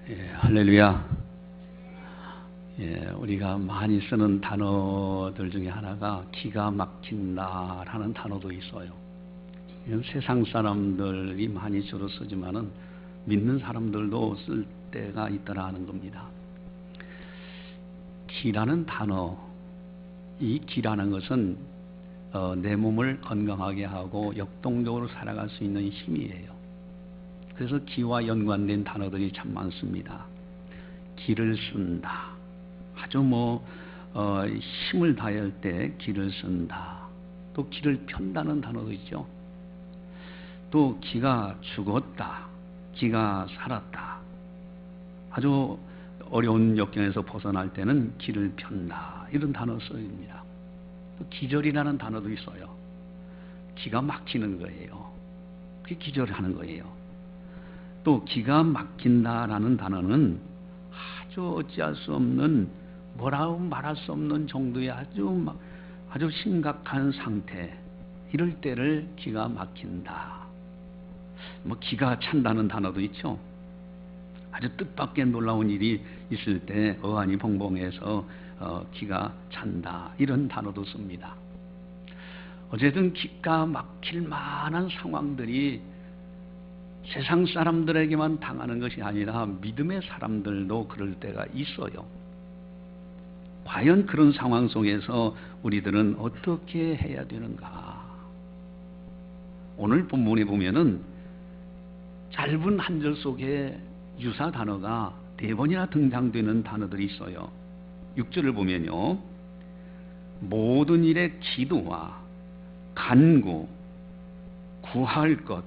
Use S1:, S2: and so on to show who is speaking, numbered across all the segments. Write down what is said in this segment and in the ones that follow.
S1: 할렐루야. 우리가 많이 쓰는 단어들 중에 하나가 기가 막힌다라는 단어도 있어요. 세상 사람들이 많이 주로 쓰지만은 믿는 사람들도 쓸 때가 있더라는 겁니다. 기라는 단어, 이 기라는 것은 내 몸을 건강하게 하고 역동적으로 살아갈 수 있는 힘이에요. 그래서 기와 연관된 단어들이 참 많습니다. 기를 쓴다. 아주 힘을 다할 때 기를 쓴다. 또 기를 편다는 단어도 있죠. 또 기가 죽었다. 기가 살았다. 아주 어려운 역경에서 벗어날 때는 기를 편다. 이런 단어 쓰입니다. 또 기절이라는 단어도 있어요. 기가 막히는 거예요. 그게 기절하는 거예요. 또 기가 막힌다라는 단어는 아주 어찌할 수 없는, 뭐라고 말할 수 없는 정도의 아주 심각한 상태, 이럴 때를 기가 막힌다. 기가 찬다는 단어도 있죠. 아주 뜻밖의 놀라운 일이 있을 때 어안이 벙벙해서 기가 찬다, 이런 단어도 씁니다. 어쨌든 기가 막힐 만한 상황들이 세상 사람들에게만 당하는 것이 아니라 믿음의 사람들도 그럴 때가 있어요. 과연 그런 상황 속에서 우리들은 어떻게 해야 되는가? 오늘 본문에 보면은 짧은 한 절 속에 유사 단어가 4번이나 등장되는 단어들이 있어요. 6절을 보면요, 모든 일에 기도와 간구, 구할 것,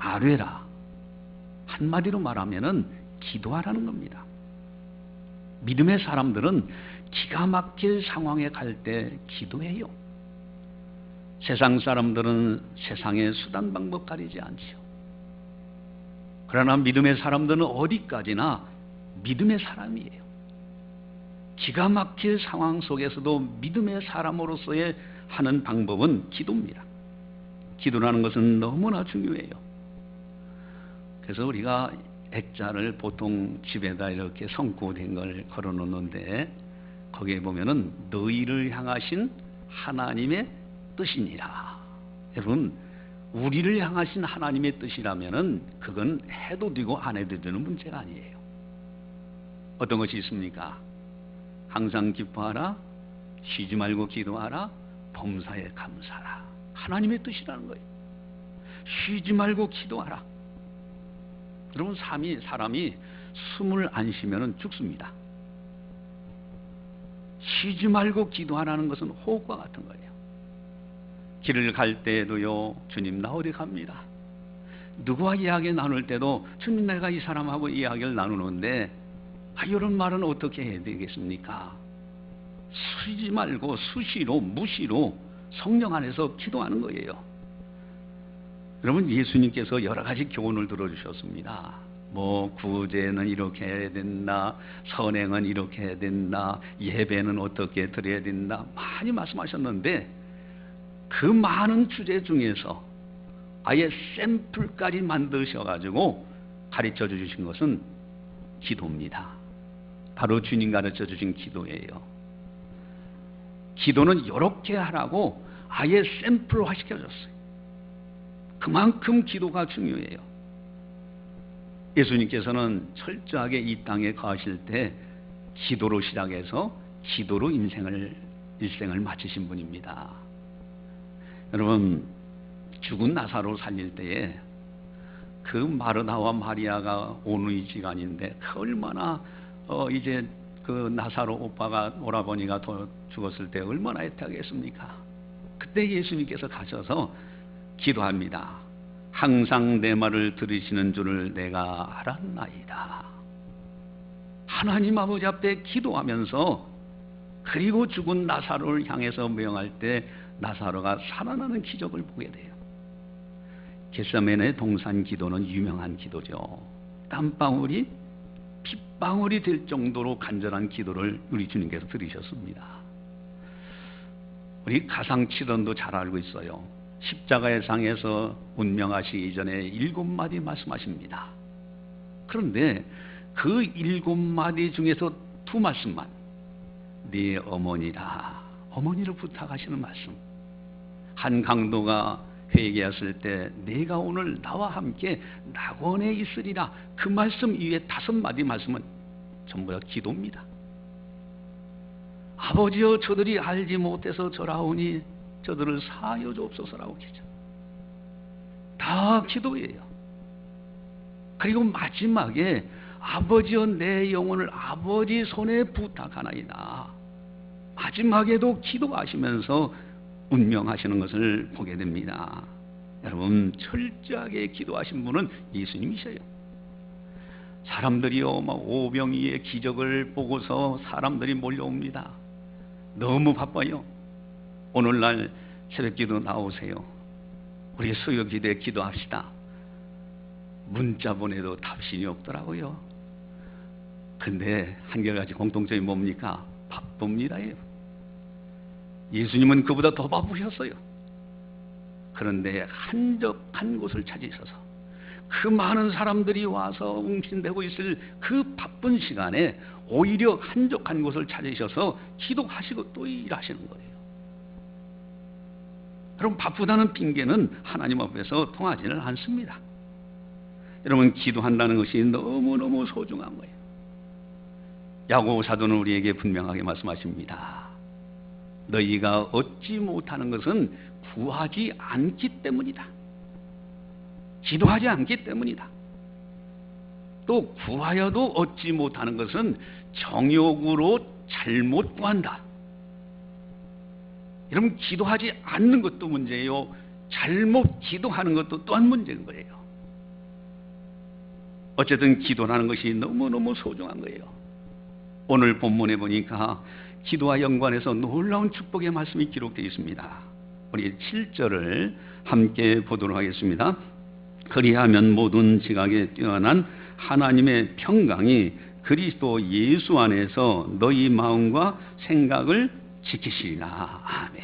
S1: 아뢰라. 한마디로 말하면은 기도하라는 겁니다. 믿음의 사람들은 기가 막힐 상황에 갈 때 기도해요. 세상 사람들은 세상의 수단 방법 가리지 않죠. 그러나 믿음의 사람들은 어디까지나 믿음의 사람이에요. 기가 막힐 상황 속에서도 믿음의 사람으로서의 하는 방법은 기도입니다. 기도라는 것은 너무나 중요해요. 그래서 우리가 액자를 보통 집에다 이렇게 성구된 걸 걸어 놓는데, 거기에 보면은 너희를 향하신 하나님의 뜻이니라. 여러분, 우리를 향하신 하나님의 뜻이라면은 그건 해도 되고 안 해도 되는 문제가 아니에요. 어떤 것이 있습니까? 항상 기뻐하라, 쉬지 말고 기도하라, 범사에 감사하라. 하나님의 뜻이라는 거예요. 쉬지 말고 기도하라. 여러분, 사람이 숨을 안 쉬면 죽습니다. 쉬지 말고 기도하라는 것은 호흡과 같은 거예요. 길을 갈 때에도요, 주님 나 어디 갑니다. 누구와 이야기 나눌 때도 주님 내가 이 사람하고 이야기를 나누는데 이런 말은 어떻게 해야 되겠습니까? 쉬지 말고 수시로 무시로 성령 안에서 기도하는 거예요. 여러분, 예수님께서 여러 가지 교훈을 들어주셨습니다. 구제는 이렇게 해야 된다, 선행은 이렇게 해야 된다, 예배는 어떻게 드려야 된다, 많이 말씀하셨는데 그 많은 주제 중에서 아예 샘플까지 만드셔가지고 가르쳐 주신 것은 기도입니다. 바로 주님 가르쳐 주신 기도예요. 기도는 이렇게 하라고 아예 샘플화 시켜줬어요. 그만큼 기도가 중요해요. 예수님께서는 철저하게 이 땅에 거하실 때 기도로 시작해서 기도로 일생을 마치신 분입니다. 여러분, 죽은 나사로 살릴 때에 그 마르다와 마리아가 오는 시간인데 얼마나 이제 그 나사로 오빠가 오라버니가 죽었을 때 얼마나 애타겠습니까? 그때 예수님께서 가셔서 기도합니다. 항상 내 말을 들으시는 줄을 내가 알았나이다. 하나님 아버지 앞에 기도하면서, 그리고 죽은 나사로를 향해서 명할 때 나사로가 살아나는 기적을 보게 돼요. 겟세마네 동산 기도는 유명한 기도죠. 땀방울이 핏방울이 될 정도로 간절한 기도를 우리 주님께서 들으셨습니다. 우리 가상치론도 잘 알고 있어요. 십자가의 상에서 운명하시기 이전에 7마디 말씀하십니다. 그런데 그 7마디 중에서 2말씀만 네 어머니라, 어머니를 부탁하시는 말씀. 한 강도가 회개했을 때 내가 오늘 나와 함께 낙원에 있으리라, 그 말씀 이외에 5마디 말씀은 전부 다 기도입니다. 아버지여, 저들이 알지 못해서 저라오니 저들을 사하여 주옵소서라고 기죠. 다 기도예요. 그리고 마지막에 아버지여, 내 영혼을 아버지 손에 부탁하나이다. 마지막에도 기도하시면서 운명하시는 것을 보게 됩니다. 여러분, 철저하게 기도하신 분은 예수님이셔요. 사람들이요, 막 오병이의 기적을 보고서 사람들이 몰려옵니다. 너무 바빠요. 오늘날 새벽기도 나오세요. 우리 수요기도에 기도합시다. 문자 보내도 답신이 없더라고요. 근데 한결같이 공통점이 뭡니까? 바쁩니다예요. 예수님은 그보다 더 바쁘셨어요. 그런데 한적한 곳을 찾으셔서 그 많은 사람들이 와서 웅신대고 있을 그 바쁜 시간에 오히려 한적한 곳을 찾으셔서 기도하시고 또 일하시는 거예요. 여러분, 바쁘다는 핑계는 하나님 앞에서 통하지는 않습니다. 여러분, 기도한다는 것이 너무너무 소중한 거예요. 야고보 사도는 우리에게 분명하게 말씀하십니다. 너희가 얻지 못하는 것은 구하지 않기 때문이다. 기도하지 않기 때문이다. 또 구하여도 얻지 못하는 것은 정욕으로 잘못 구한다. 여러분, 기도하지 않는 것도 문제예요. 잘못 기도하는 것도 또한 문제인 거예요. 어쨌든 기도라는 것이 너무너무 소중한 거예요. 오늘 본문에 보니까 기도와 연관해서 놀라운 축복의 말씀이 기록되어 있습니다. 우리 7절을 함께 보도록 하겠습니다. 그리하면 모든 지각에 뛰어난 하나님의 평강이 그리스도 예수 안에서 너희 마음과 생각을 지키시리라. 아멘.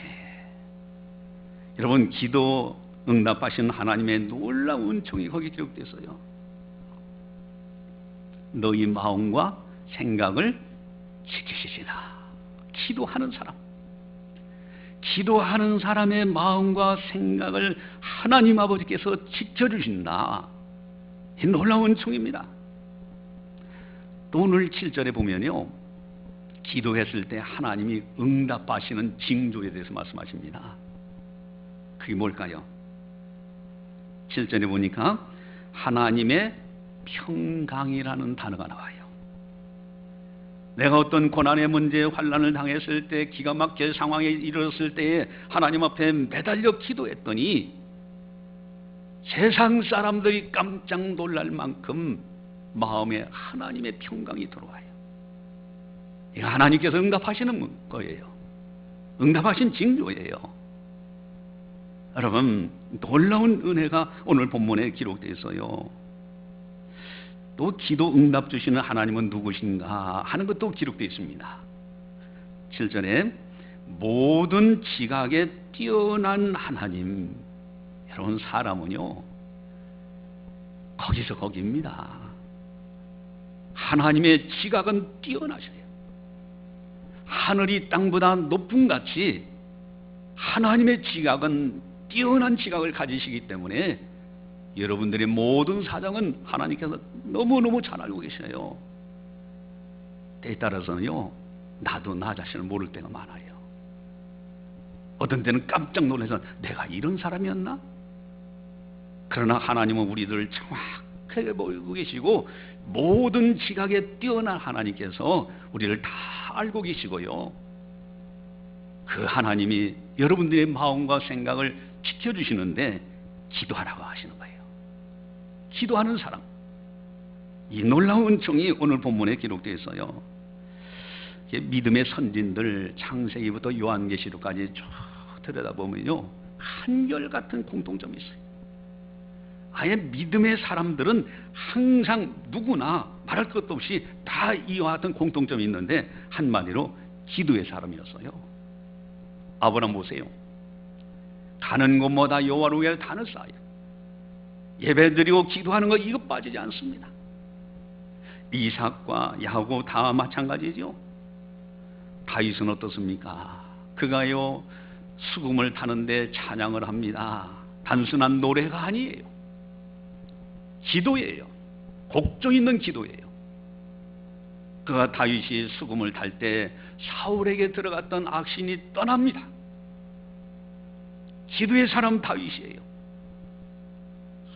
S1: 여러분, 기도 응답하신 하나님의 놀라운 은총이 거기 기록되었어요. 너희 마음과 생각을 지키시리라. 기도하는 사람, 기도하는 사람의 마음과 생각을 하나님 아버지께서 지켜주신다. 이 놀라운 은총입니다. 또 오늘 7절에 보면요, 기도했을 때 하나님이 응답하시는 징조에 대해서 말씀하십니다. 그게 뭘까요? 7절에 보니까 하나님의 평강이라는 단어가 나와요. 내가 어떤 고난의 문제에 환난을 당했을 때, 기가 막힐 상황에 이르렀을 때에 하나님 앞에 매달려 기도했더니 세상 사람들이 깜짝 놀랄 만큼 마음에 하나님의 평강이 들어와요. 이거 하나님께서 응답하시는 거예요. 응답하신 징조예요. 여러분, 놀라운 은혜가 오늘 본문에 기록되어 있어요. 또 기도 응답 주시는 하나님은 누구신가 하는 것도 기록되어 있습니다. 7절에 모든 지각에 뛰어난 하나님. 여러분, 사람은요, 거기서 거기입니다. 하나님의 지각은 뛰어나셔요. 하늘이 땅보다 높은 같이 하나님의 지각은 뛰어난 지각을 가지시기 때문에 여러분들의 모든 사정은 하나님께서 너무너무 잘 알고 계셔요. 때에 따라서는요, 나도 나 자신을 모를 때가 많아요. 어떤 때는 깜짝 놀라서 내가 이런 사람이었나? 그러나 하나님은 우리들을 정확하게 보고 계시고 모든 지각에 뛰어난 하나님께서 우리를 다 알고 계시고요, 그 하나님이 여러분들의 마음과 생각을 지켜주시는데 기도하라고 하시는 거예요. 기도하는 사람, 이 놀라운 은총이 오늘 본문에 기록되어 있어요. 믿음의 선진들 창세기부터 요한계시록까지 쭉 들여다보면요, 한결같은 공통점이 있어요. 아예 믿음의 사람들은 항상 누구나 말할 것도 없이 다 이와 같은 공통점이 있는데 한마디로 기도의 사람이었어요. 아브라함 보세요. 가는 곳마다 여호와를 위하여 단을 쌓아요. 예배드리고 기도하는 거 이거 빠지지 않습니다. 이삭과 야곱 다 마찬가지죠. 다윗은 어떻습니까? 그가요 수금을 타는데 찬양을 합니다. 단순한 노래가 아니에요. 기도예요. 곡조 있는 기도예요. 그가 다윗이 수금을 탈 때 사울에게 들어갔던 악신이 떠납니다. 기도의 사람 다윗이에요.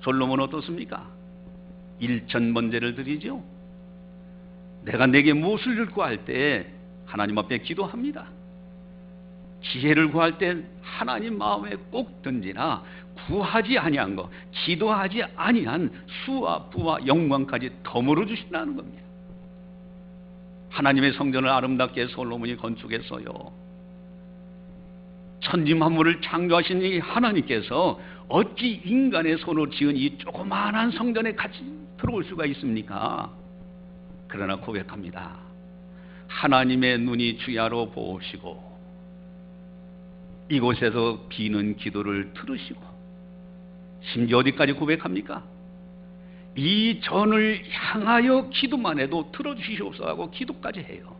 S1: 솔로몬은 어떻습니까? 일천번제를 드리죠. 내가 내게 무엇을 구할 때 하나님 앞에 기도합니다. 지혜를 구할 때 하나님 마음에 꼭 든지나 구하지 아니한 것, 기도하지 아니한 수와 부와 영광까지 더물어 주신다는 겁니다. 하나님의 성전을 아름답게 솔로몬이 건축했어요. 천지 만물을 창조하신 이 하나님께서 어찌 인간의 손으로 지은 이 조그마한 성전에 같이 들어올 수가 있습니까? 그러나 고백합니다. 하나님의 눈이 주야로 보시고 이곳에서 비는 기도를 들으시고, 심지어 어디까지 고백합니까? 이 전을 향하여 기도만 해도 들어주시옵소서 하고 기도까지 해요.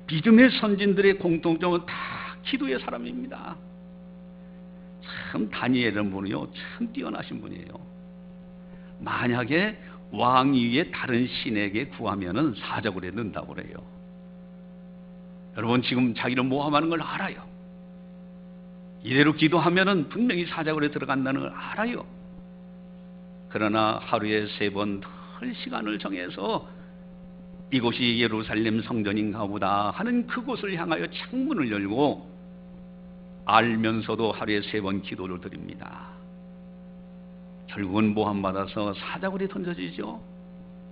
S1: 믿음의 선진들의 공통점은 다 기도의 사람입니다. 참 다니엘은 분이요 참 뛰어나신 분이에요. 만약에 왕위에 다른 신에게 구하면은 사자굴에 넣는다고 그래요. 여러분 지금 자기를 모함하는 걸 알아요. 이대로 기도하면은 분명히 사자굴에 들어간다는 걸 알아요. 그러나 하루에 3번 늘 시간을 정해서 이곳이 예루살렘 성전인가 보다 하는 그곳을 향하여 창문을 열고 알면서도 하루에 3번 기도를 드립니다. 결국은 모함받아서 사자굴에 던져지죠.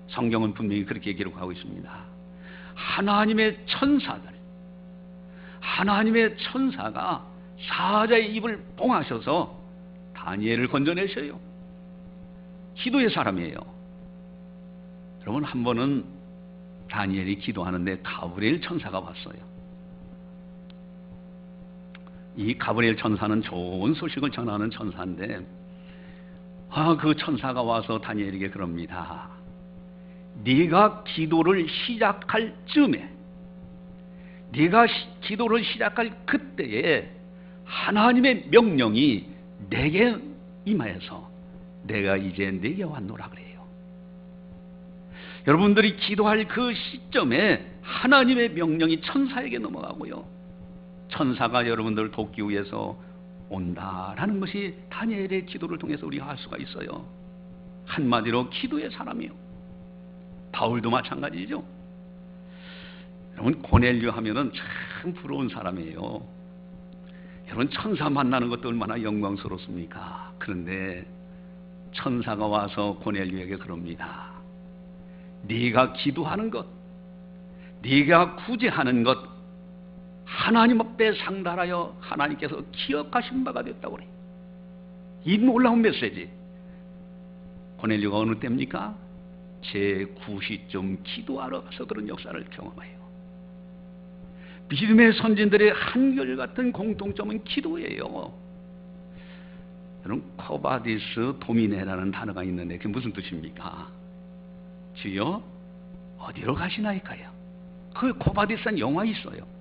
S1: 성경은 분명히 그렇게 기록하고 있습니다. 하나님의 천사가 사자의 입을 봉하셔서 다니엘을 건져내셔요. 기도의 사람이에요. 여러분 한 번은 다니엘이 기도하는데 가브리엘 천사가 왔어요. 이 가브리엘 천사는 좋은 소식을 전하는 천사인데 그 천사가 와서 다니엘에게 그럽니다. 네가 기도를 시작할 즈음에, 네가 기도를 시작할 그때에 하나님의 명령이 내게 임하여서 내가 이제 내게 왔노라 그래요. 여러분들이 기도할 그 시점에 하나님의 명령이 천사에게 넘어가고요, 천사가 여러분들을 돕기 위해서 온다라는 것이 다니엘의 기도를 통해서 우리가 알 수가 있어요. 한마디로 기도의 사람이요. 바울도 마찬가지죠. 여러분 고넬료 하면은 참 부러운 사람이에요. 여러분 천사 만나는 것도 얼마나 영광스럽습니까? 그런데 천사가 와서 고넬료에게 그럽니다. 네가 기도하는 것, 네가 구제하는 것, 하나님 앞에 상달하여 하나님께서 기억하신 바가 됐다고 그래. 이 놀라운 메시지. 고넬료가 어느 때입니까? 제9시쯤 기도하러 가서 그런 역사를 경험해요. 믿음의 선진들의 한결같은 공통점은 기도예요. 여러분 코바디스 도미네라는 단어가 있는데 그게 무슨 뜻입니까? 주여 어디로 가시나이까요? 그 코바디스한 영화 있어요.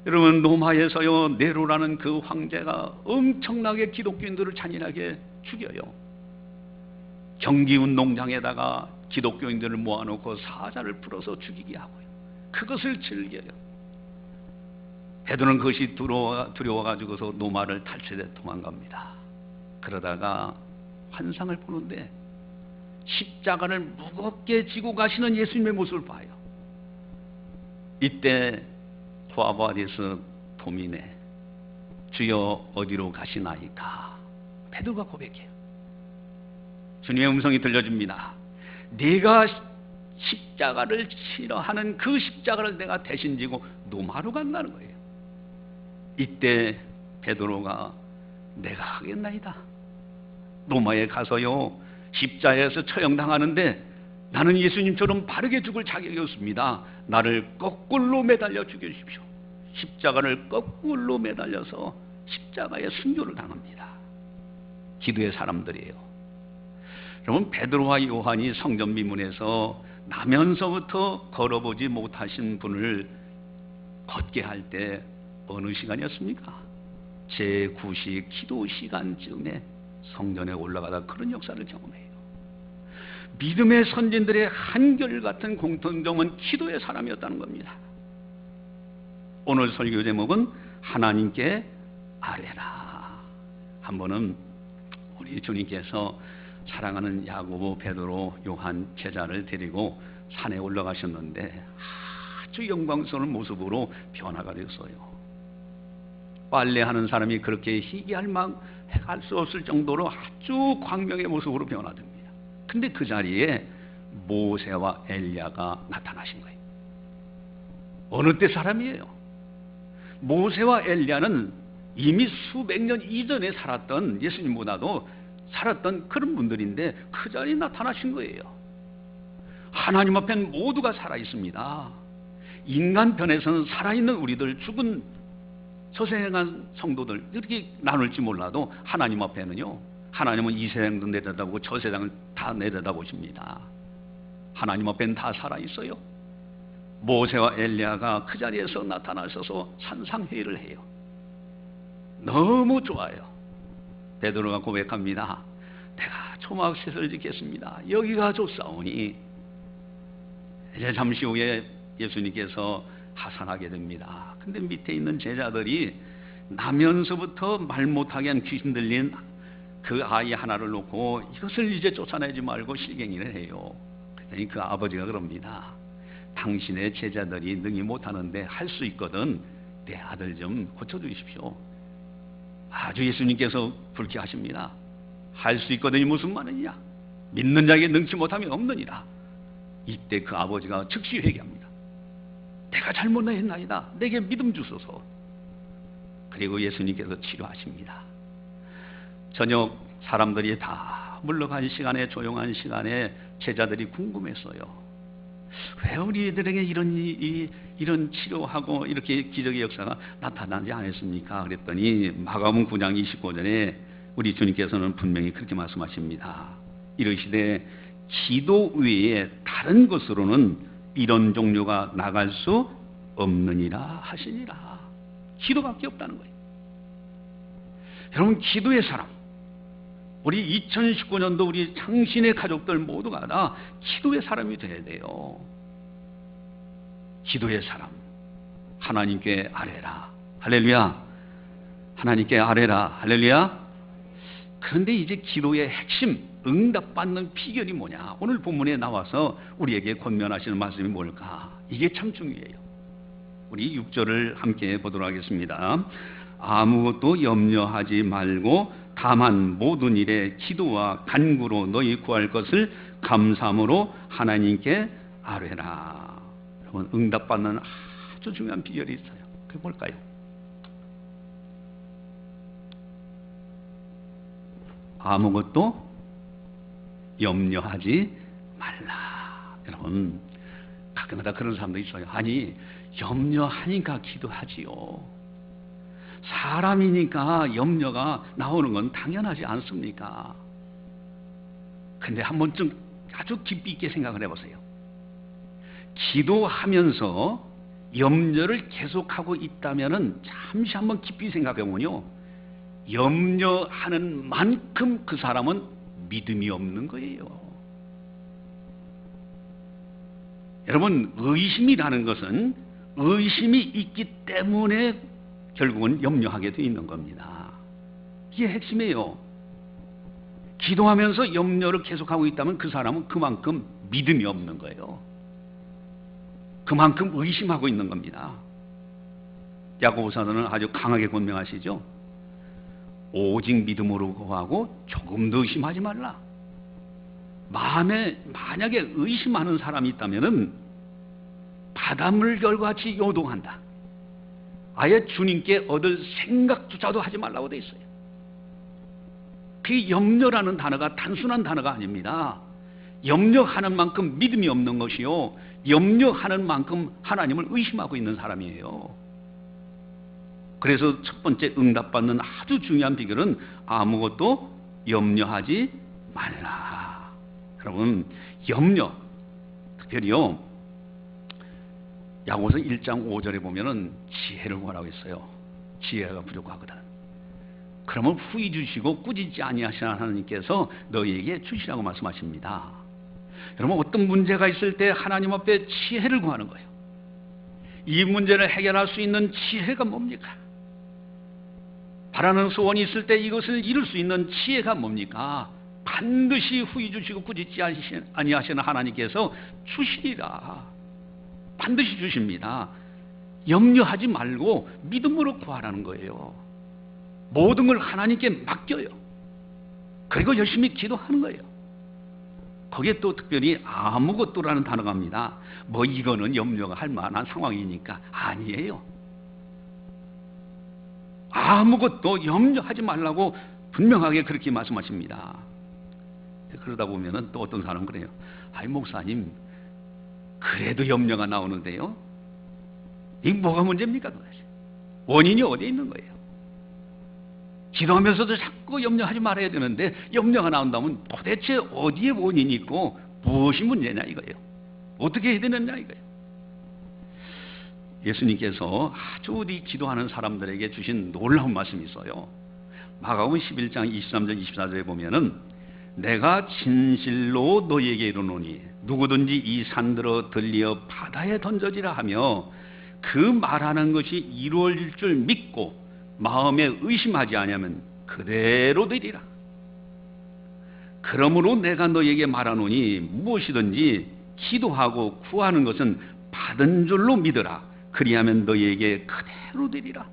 S1: 여러분 로마에서요 네로라는 그 황제가 엄청나게 기독교인들을 잔인하게 죽여요. 경기운동장에다가 기독교인들을 모아놓고 사자를 풀어서 죽이게 하고요. 그것을 즐겨요. 베드로는 그것이 두려워가지고서 노마를 탈취해 도망갑니다. 그러다가 환상을 보는데 십자가를 무겁게 지고 가시는 예수님의 모습을 봐요. 이때 코아바디스 도미네, 주여 어디로 가시나이까? 베드로가 고백해요. 주님의 음성이 들려줍니다. 네가 십자가를 싫어하는 그 십자가를 내가 대신 지고 노마로 간다는 거예요. 이때 베드로가 내가 하겠나이다. 로마에 가서요 십자가에서 처형당하는데 나는 예수님처럼 바르게 죽을 자격이 없습니다. 나를 거꾸로 매달려 죽여주십시오. 십자가를 거꾸로 매달려서 십자가에 순교를 당합니다. 기도의 사람들이에요. 여러분, 베드로와 요한이 성전 미문에서 나면서부터 걸어보지 못하신 분을 걷게 할 때 어느 시간이었습니까? 제9시 기도 시간쯤에 성전에 올라가다 그런 역사를 경험해요. 믿음의 선진들의 한결같은 공통점은 기도의 사람이었다는 겁니다. 오늘 설교 제목은 하나님께 아뢰라. 한 번은 우리 주님께서 사랑하는 야고보, 베드로, 요한 제자를 데리고 산에 올라가셨는데 아주 영광스러운 모습으로 변화가 되었어요. 빨래하는 사람이 그렇게 희귀할 수 없을 정도로 아주 광명의 모습으로 변화됩니다. 근데 그 자리에 모세와 엘리야가 나타나신 거예요. 어느 때 사람이에요? 모세와 엘리야는 이미 수백 년 이전에 살았던, 예수님보다도 살았던 그런 분들인데 그 자리에 나타나신 거예요. 하나님 앞엔 모두가 살아있습니다. 인간 편에서는 살아있는 우리들, 죽은 소생한 성도들 이렇게 나눌지 몰라도 하나님 앞에는요, 하나님은 이 세상도 내려다보고 저 세상을 다 내려다보십니다. 하나님 앞에는 다 살아있어요. 모세와 엘리야가 그 자리에서 나타나셔서 산상회의를 해요. 너무 좋아요. 베드로가 고백합니다. 내가 초막셋을 짓겠습니다. 여기가 좋사오니. 이제 잠시 후에 예수님께서 하산하게 됩니다. 근데 밑에 있는 제자들이 나면서부터 말 못하게 한 귀신 들린 그 아이 하나를 놓고 이것을 이제 쫓아내지 말고 실갱이를 해요. 그랬더니 그 아버지가 그럽니다. 당신의 제자들이 능히 못하는데 할 수 있거든 내 아들 좀 고쳐주십시오. 아주 예수님께서 불쾌하십니다. 할 수 있거든이 무슨 말이냐? 믿는 자에게 능치 못함이 없느니라. 이때 그 아버지가 즉시 회개합니다. 내가 잘못했나이다. 내게 믿음 주소서. 그리고 예수님께서 치료하십니다. 저녁 사람들이 다 물러간 시간에, 조용한 시간에 제자들이 궁금했어요. 왜 우리들에게 이런 치료하고 이렇게 기적의 역사가 나타나지 않았습니까? 그랬더니 마가복음 9장 29절에 우리 주님께서는 분명히 그렇게 말씀하십니다. 이르시되 기도 외에 다른 것으로는 이런 종류가 나갈 수 없느니라 하시니라. 기도밖에 없다는 거예요. 여러분, 기도의 사람, 우리 2019년도 우리 당신의 가족들 모두가 다 기도의 사람이 되어야 돼요. 기도의 사람, 하나님께 아뢰라. 할렐루야. 하나님께 아뢰라. 할렐루야. 그런데 이제 기도의 핵심, 응답받는 비결이 뭐냐? 오늘 본문에 나와서 우리에게 권면하시는 말씀이 뭘까? 이게 참 중요해요. 우리 6절을 함께 보도록 하겠습니다. 아무것도 염려하지 말고 다만 모든 일에 기도와 간구로 너희 구할 것을 감사함으로 하나님께 아뢰라. 여러분, 응답받는 아주 중요한 비결이 있어요. 그게 뭘까요? 아무것도 염려하지 말라. 여러분, 가끔가다 그런 사람도 있어요. 아니, 염려하니까 기도하지요. 사람이니까 염려가 나오는 건 당연하지 않습니까? 근데 한 번쯤 아주 깊이 있게 생각을 해보세요. 기도하면서 염려를 계속하고 있다면은 잠시 한번 깊이 생각해보면요, 염려하는 만큼 그 사람은 믿음이 없는 거예요. 여러분, 의심이라는 것은 의심이 있기 때문에 결국은 염려하게 돼 있는 겁니다. 이게 핵심이에요. 기도하면서 염려를 계속하고 있다면 그 사람은 그만큼 믿음이 없는 거예요. 그만큼 의심하고 있는 겁니다. 야고보 사도는 아주 강하게 권명하시죠. 오직 믿음으로 구하고 조금도 의심하지 말라. 마음에 만약에 의심하는 사람이 있다면은 바닷물결과 같이 요동한다. 아예 주님께 얻을 생각조차도 하지 말라고 돼 있어요. 그 염려라는 단어가 단순한 단어가 아닙니다. 염려하는 만큼 믿음이 없는 것이요, 염려하는 만큼 하나님을 의심하고 있는 사람이에요. 그래서 첫 번째 응답받는 아주 중요한 비결은 아무것도 염려하지 말라. 여러분, 염려, 특별히요, 야고보서 1장 5절에 보면은 지혜를 구하라고 했어요. 지혜가 부족하거든. 그러면 후히 주시고 꾸짖지 아니하시는 하나님께서 너희에게 주시라고 말씀하십니다. 여러분, 어떤 문제가 있을 때 하나님 앞에 지혜를 구하는 거예요. 이 문제를 해결할 수 있는 지혜가 뭡니까? 바라는 소원이 있을 때 이것을 이룰 수 있는 지혜가 뭡니까? 반드시 후히 주시고 꾸짖지 아니하시는 하나님께서 주시리라. 반드시 주십니다. 염려하지 말고 믿음으로 구하라는 거예요. 모든 걸 하나님께 맡겨요. 그리고 열심히 기도하는 거예요. 거기에 또 특별히 아무것도라는 단어가 합니다. 뭐 이거는 염려가 할 만한 상황이니까. 아니에요. 아무것도 염려하지 말라고 분명하게 그렇게 말씀하십니다. 그러다 보면은 또 어떤 사람은 그래요. 아이, 목사님, 그래도 염려가 나오는데요. 이게 뭐가 문제입니까 도대체? 원인이 어디에 있는 거예요? 기도하면서도 자꾸 염려하지 말아야 되는데 염려가 나온다면 도대체 어디에 원인이 있고 무엇이 문제냐 이거예요. 어떻게 해야 되느냐 이거예요. 예수님께서 아주 어디 기도하는 사람들에게 주신 놀라운 말씀이 있어요. 마가복음 11장 23절 24절에 보면은 내가 진실로 너희에게 이르노니 누구든지 이 산들어 들리어 바다에 던져지라 하며 그 말하는 것이 이루어질 줄 믿고 마음에 의심하지 아니하면 그대로 되리라. 그러므로 내가 너희에게 말하노니 무엇이든지 기도하고 구하는 것은 받은 줄로 믿으라. 그리하면 너희에게 그대로 되리라.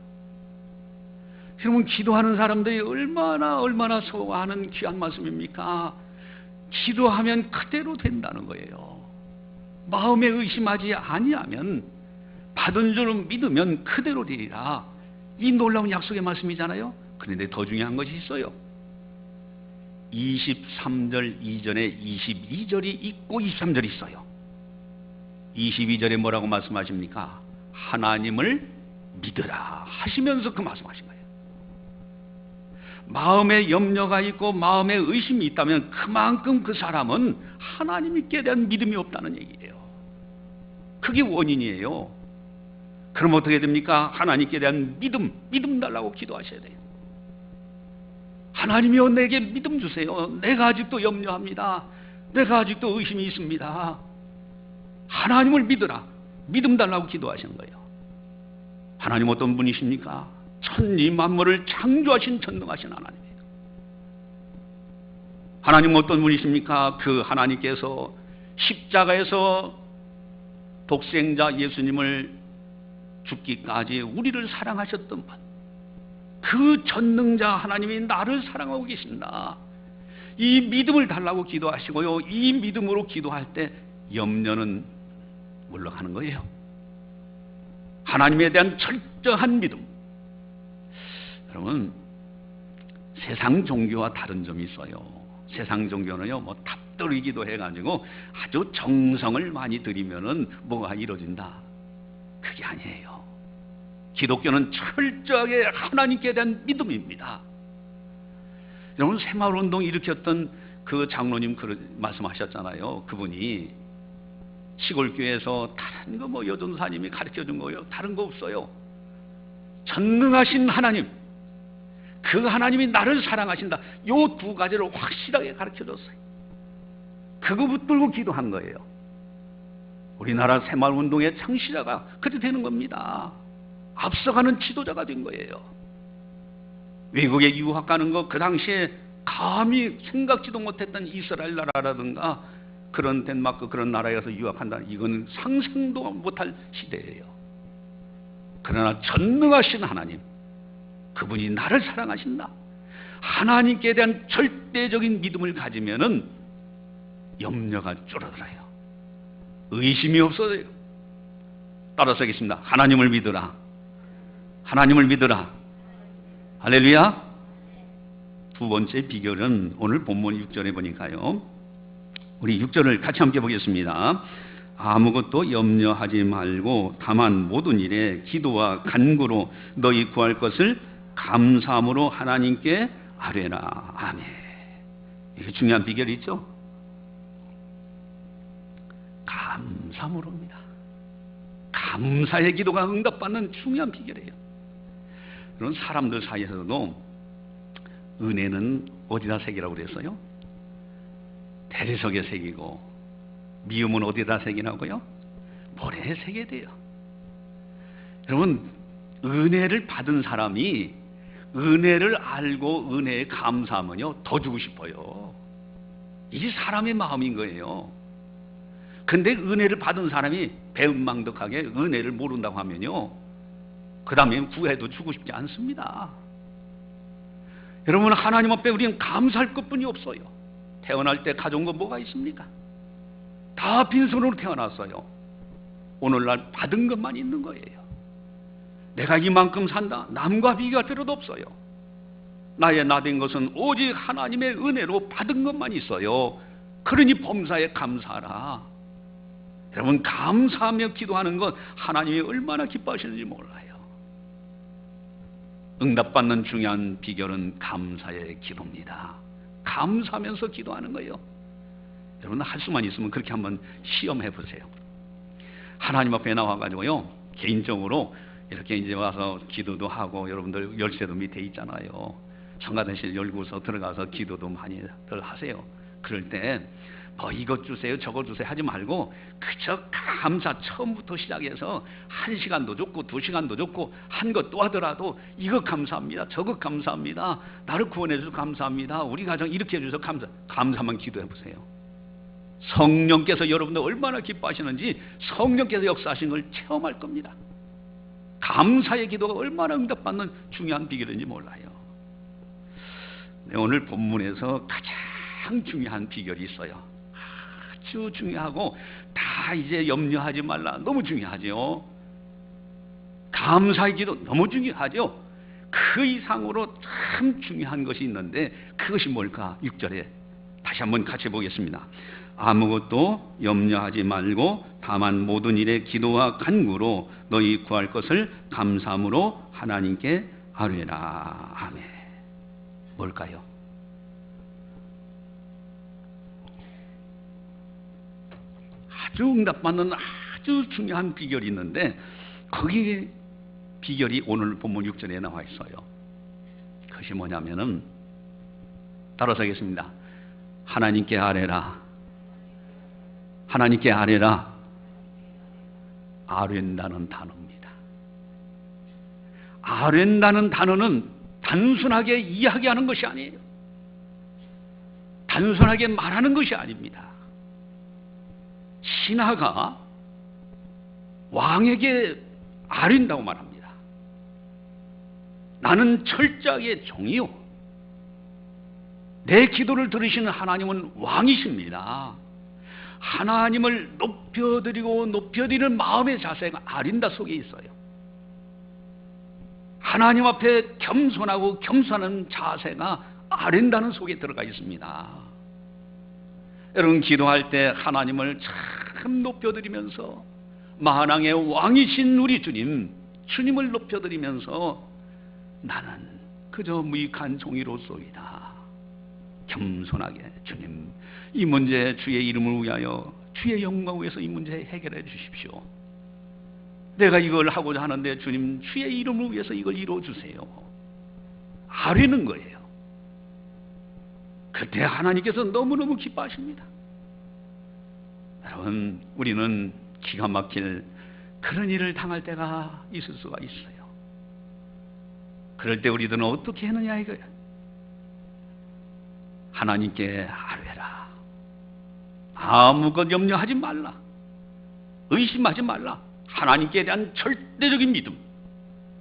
S1: 여러분, 기도하는 사람들이 얼마나 소화하는 귀한 말씀입니까? 기도하면 그대로 된다는 거예요. 마음에 의심하지 아니하면 받은 줄로 믿으면 그대로 되리라. 이 놀라운 약속의 말씀이잖아요. 그런데 더 중요한 것이 있어요. 23절 이전에 22절이 있고 23절이 있어요. 22절에 뭐라고 말씀하십니까? 하나님을 믿으라 하시면서 그 말씀하신 거예요. 마음에 염려가 있고 마음에 의심이 있다면 그만큼 그 사람은 하나님께 대한 믿음이 없다는 얘기예요. 그게 원인이에요. 그럼 어떻게 됩니까? 하나님께 대한 믿음 달라고 기도하셔야 돼요. 하나님이여 내게 믿음 주세요. 내가 아직도 염려합니다. 내가 아직도 의심이 있습니다. 하나님을 믿으라. 믿음 달라고 기도하시는 거예요. 하나님 어떤 분이십니까? 천지 만물을 창조하신 전능하신 하나님이에요. 하나님 어떤 분이십니까? 그 하나님께서 십자가에서 독생자 예수님을 죽기까지 우리를 사랑하셨던 분, 그 전능자 하나님이 나를 사랑하고 계신다. 이 믿음을 달라고 기도하시고요, 이 믿음으로 기도할 때 염려는 물러가는 거예요. 하나님에 대한 철저한 믿음. 여러분, 세상 종교와 다른 점이 있어요. 세상 종교는요, 뭐 탑돌이기도 해가지고 아주 정성을 많이 들이면은 뭐가 이루어진다. 그게 아니에요. 기독교는 철저하게 하나님께 대한 믿음입니다. 여러분, 새마을운동 일으켰던 그 장로님 말씀하셨잖아요. 그분이 시골교회에서 다른 거 뭐 여전사님이 가르쳐준 거예요. 다른 거 없어요. 전능하신 하나님, 그 하나님이 나를 사랑하신다. 요 두 가지를 확실하게 가르쳐줬어요. 그거 붙들고 기도한 거예요. 우리나라 새마을운동의 창시자가 그렇게 되는 겁니다. 앞서가는 지도자가 된 거예요. 외국에 유학 가는 거 그 당시에 감히 생각지도 못했던 이스라엘 나라라든가 그런 덴마크 그런 나라에 가서 유학한다. 이건 상상도 못할 시대예요. 그러나 전능하신 하나님, 그분이 나를 사랑하신다. 하나님께 대한 절대적인 믿음을 가지면은 염려가 줄어들어요. 의심이 없어져요. 따라서 하겠습니다. 하나님을 믿으라. 하나님을 믿으라. 할렐루야. 두 번째 비결은 오늘 본문 6절에 보니까요, 우리 6절을 같이 함께 보겠습니다. 아무것도 염려하지 말고 다만 모든 일에 기도와 간구로 너희 구할 것을 감사함으로 하나님께 아뢰라. 아멘. 이게 중요한 비결이 있죠. 감사함으로입니다. 감사의 기도가 응답받는 중요한 비결이에요. 그런 사람들 사이에서도 은혜는 어디다 새기라고 그랬어요? 대리석에 새기고, 미움은 어디다 새기라고요? 모래에 새겨야 돼요. 여러분, 은혜를 받은 사람이 은혜를 알고 은혜에 감사하면요, 더 주고 싶어요. 이게 사람의 마음인 거예요. 근데 은혜를 받은 사람이 배은망덕하게 은혜를 모른다고 하면요, 그 다음에 구해도 주고 싶지 않습니다. 여러분, 하나님 앞에 우리는 감사할 것뿐이 없어요. 태어날 때 가져온 건 뭐가 있습니까? 다 빈손으로 태어났어요. 오늘날 받은 것만 있는 거예요. 내가 이만큼 산다, 남과 비교할 필요도 없어요. 나의 나된 것은 오직 하나님의 은혜로 받은 것만 있어요. 그러니 범사에 감사하라. 여러분, 감사하며 기도하는 것 하나님이 얼마나 기뻐하시는지 몰라요. 응답받는 중요한 비결은 감사의 기도입니다. 감사하면서 기도하는 거예요. 여러분, 할 수만 있으면 그렇게 한번 시험해 보세요. 하나님 앞에 나와가지고요, 개인적으로 이렇게 이제 와서 기도도 하고, 여러분들 열쇠도 밑에 있잖아요. 성가대실 열고서 들어가서 기도도 많이들 하세요. 그럴 때 뭐 이것 주세요 저것 주세요 하지 말고 그저 감사, 처음부터 시작해서 1시간도 좋고 2시간도 좋고 한 것도 하더라도 이것 감사합니다, 저것 감사합니다, 나를 구원해 주셔서 감사합니다, 우리 가정 이렇게 해주셔서 감사만 기도해 보세요. 성령께서 여러분들 얼마나 기뻐하시는지 성령께서 역사하신 걸 체험할 겁니다. 감사의 기도가 얼마나 응답받는 중요한 비결인지 몰라요. 네, 오늘 본문에서 가장 중요한 비결이 있어요. 아주 중요하고 다 이제 염려하지 말라, 너무 중요하죠. 감사의 기도 너무 중요하죠. 그 이상으로 참 중요한 것이 있는데 그것이 뭘까? 6절에 다시 한번 같이 보겠습니다. 아무것도 염려하지 말고 다만 모든 일에 기도와 간구로 너희 구할 것을 감사함으로 하나님께 아뢰라. 아멘. 뭘까요? 아주 응답받는 아주 중요한 비결이 있는데 거기 비결이 오늘 본문 6절에 나와 있어요. 그것이 뭐냐면은 따라서 하겠습니다. 하나님께 아뢰라. 하나님께 아뢰라. 아뢰다는 단어입니다. 아뢰다는 단어는 단순하게 이야기하는 것이 아니에요. 단순하게 말하는 것이 아닙니다. 신하가 왕에게 아뢰다고 말합니다. 나는 철저하게 종이요, 내 기도를 들으시는 하나님은 왕이십니다. 하나님을 높여드리고 높여드리는 마음의 자세가 아린다 속에 있어요. 하나님 앞에 겸손하고 겸손한 자세가 아린다는 속에 들어가 있습니다. 여러분, 기도할 때 하나님을 참 높여드리면서 만왕의 왕이신 우리 주님을 높여드리면서 나는 그저 무익한 종이로소이다. 겸손하게 주님, 이 문제 주의 이름을 위하여 주의 영광을 위해서 이 문제 해결해 주십시오. 내가 이걸 하고자 하는데 주님, 주의 이름을 위해서 이걸 이루어 주세요. 아뢰는 거예요. 그때 하나님께서 너무너무 기뻐하십니다. 여러분, 우리는 기가 막힐 그런 일을 당할 때가 있을 수가 있어요. 그럴 때 우리들은 어떻게 하느냐 이거예요. 하나님께 아뢰라. 아무것 염려하지 말라. 의심하지 말라. 하나님께 대한 절대적인 믿음.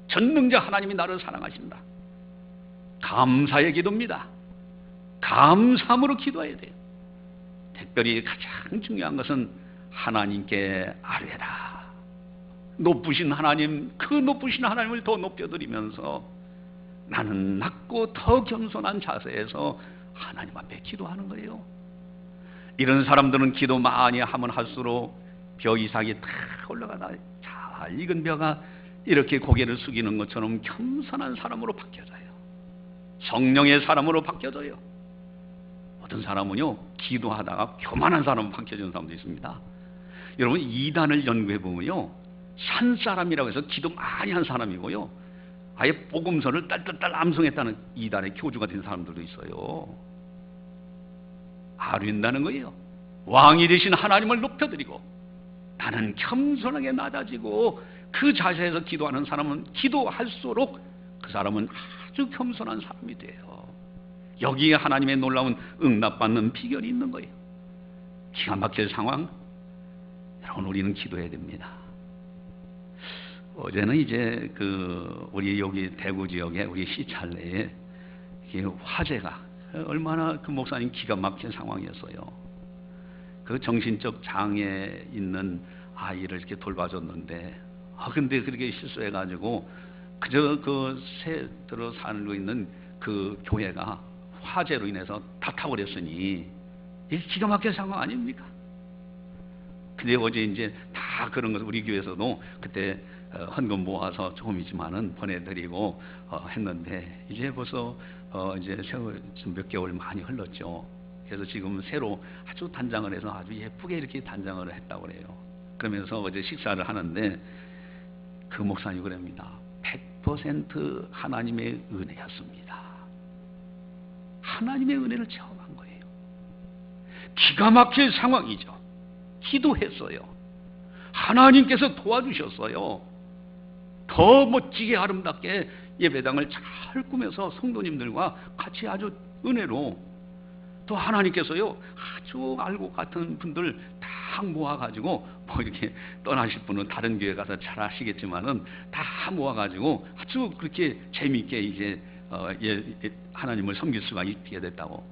S1: 전능자 하나님이 나를 사랑하신다. 감사의 기도입니다. 감사함으로 기도해야 돼요. 특별히 가장 중요한 것은 하나님께 아뢰라. 높으신 하나님, 그 높으신 하나님을 더 높여드리면서 나는 낮고 더 겸손한 자세에서 하나님 앞에 기도하는 거예요. 이런 사람들은 기도 많이 하면 할수록 벼 이삭이 다 올라가다 잘 익은 벼가 이렇게 고개를 숙이는 것처럼 겸손한 사람으로 바뀌어져요. 성령의 사람으로 바뀌어져요. 어떤 사람은요, 기도하다가 교만한 사람으로 바뀌어지는 사람도 있습니다. 여러분 이단을 연구해 보면요, 산 사람이라고 해서 기도 많이 한 사람이고요, 아예 복음서를 딸딸딸 암송했다는 이단의 교주가 된 사람들도 있어요. 아뢰는다는 거예요. 왕이 되신 하나님을 높여드리고 나는 겸손하게 낮아지고, 그 자세에서 기도하는 사람은 기도할수록 그 사람은 아주 겸손한 사람이 돼요. 여기에 하나님의 놀라운 응답받는 비결이 있는 거예요. 기가 막힐 상황, 여러분 우리는 기도해야 됩니다. 어제는 이제 우리 여기 대구 지역에 우리 시찰내에 화재가 얼마나 그 목사님 기가 막힌 상황이었어요. 그 정신적 장애 있는 아이를 이렇게 돌봐줬는데, 근데 그렇게 실수해가지고 그저 그 새들어 살고 있는 그 교회가 화재로 인해서 다 타버렸으니 이게 기가 막힌 상황 아닙니까? 근데 어제 이제 다 그런 것, 우리 교회에서도 그때 헌금 모아서 조금이지만은 보내드리고 했는데, 이제 벌써 이제 세월 몇 개월 많이 흘렀죠. 그래서 지금 새로 아주 단장을 해서 아주 예쁘게 이렇게 단장을 했다고 그래요. 그러면서 어제 식사를 하는데 그 목사님이 그럽니다. 100% 하나님의 은혜였습니다. 하나님의 은혜를 체험한 거예요. 기가 막힐 상황이죠. 기도했어요. 하나님께서 도와주셨어요. 더 멋지게 아름답게 예배당을 잘 꾸며서 성도님들과 같이 아주 은혜로, 또 하나님께서요 아주 알고 같은 분들 다 모아가지고, 뭐 이렇게 떠나실 분은 다른 교회 가서 잘 아시겠지만은 다 모아가지고 아주 그렇게 재미있게 이제 하나님을 섬길 수가 있게 됐다고.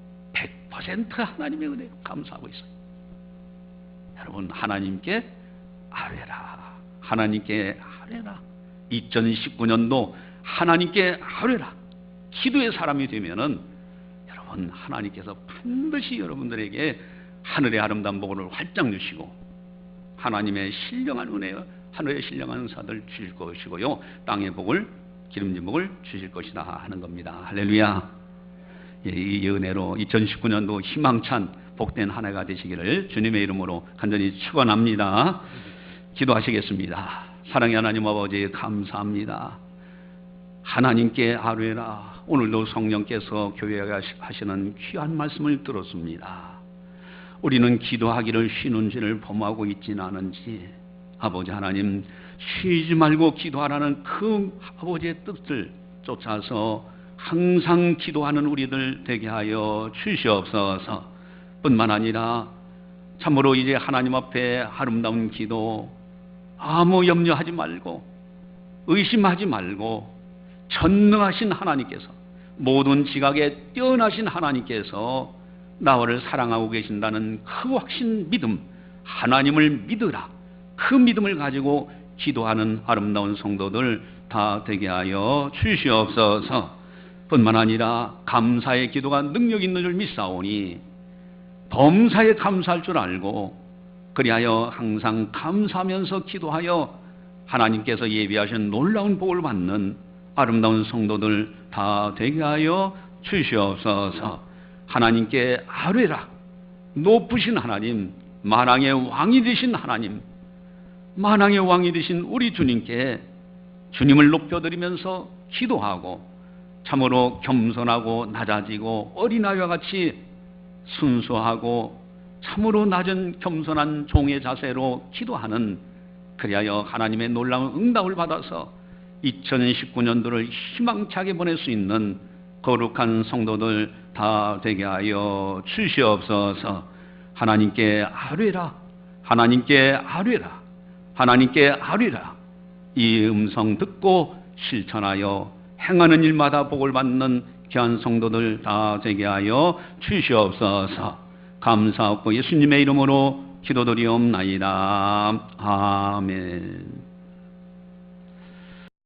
S1: 100% 하나님의 은혜 감사하고 있어요. 여러분 하나님께 아뢰라. 하나님께 아뢰라. 2019년도 하나님께 아뢰라. 기도의 사람이 되면은 여러분 하나님께서 반드시 여러분들에게 하늘의 아름다운 복을 활짝 주시고, 하나님의 신령한 은혜, 하늘의 신령한 은사들 주실 것이고요, 땅의 복을, 기름진 복을 주실 것이다 하는 겁니다. 할렐루야. 이 은혜로 2019년도 희망찬 복된 한 해가 되시기를 주님의 이름으로 간절히 축원합니다. 기도하시겠습니다. 사랑의 하나님 아버지, 감사합니다. 하나님께 아뢰라. 오늘도 성령께서 교회에 하시는 귀한 말씀을 들었습니다. 우리는 기도하기를 쉬는 줄을 범하고 있지는 않은지, 아버지 하나님 쉬지 말고 기도하라는 그 아버지의 뜻을 쫓아서 항상 기도하는 우리들 되게 하여 주시옵소서. 뿐만 아니라 참으로 이제 하나님 앞에 아름다운 기도, 아무 염려하지 말고 의심하지 말고 전능하신 하나님께서, 모든 지각에 뛰어나신 하나님께서 나를 사랑하고 계신다는 그 확신, 믿음, 하나님을 믿으라. 그 믿음을 가지고 기도하는 아름다운 성도들 다 되게 하여 주시옵소서. 뿐만 아니라 감사의 기도가 능력 있는 줄 믿사오니 범사에 감사할 줄 알고, 그리하여 항상 감사하면서 기도하여 하나님께서 예비하신 놀라운 복을 받는 아름다운 성도들 다 되게 하여 주시옵소서. 하나님께 아뢰라. 높으신 하나님, 만왕의 왕이 되신 하나님, 만왕의 왕이 되신 우리 주님께 주님을 높여드리면서 기도하고, 참으로 겸손하고 낮아지고 어린아이와 같이 순수하고 참으로 낮은 겸손한 종의 자세로 기도하는, 그리하여 하나님의 놀라운 응답을 받아서 2019년도를 희망차게 보낼 수 있는 거룩한 성도들 다 되게 하여 주시옵소서. 하나님께 아뢰라. 하나님께 아뢰라. 하나님께 아뢰라. 이 음성 듣고 실천하여 행하는 일마다 복을 받는 귀한 성도들 다 되게 하여 주시옵소서. 감사하고 예수님의 이름으로 기도드리옵나이다. 아멘.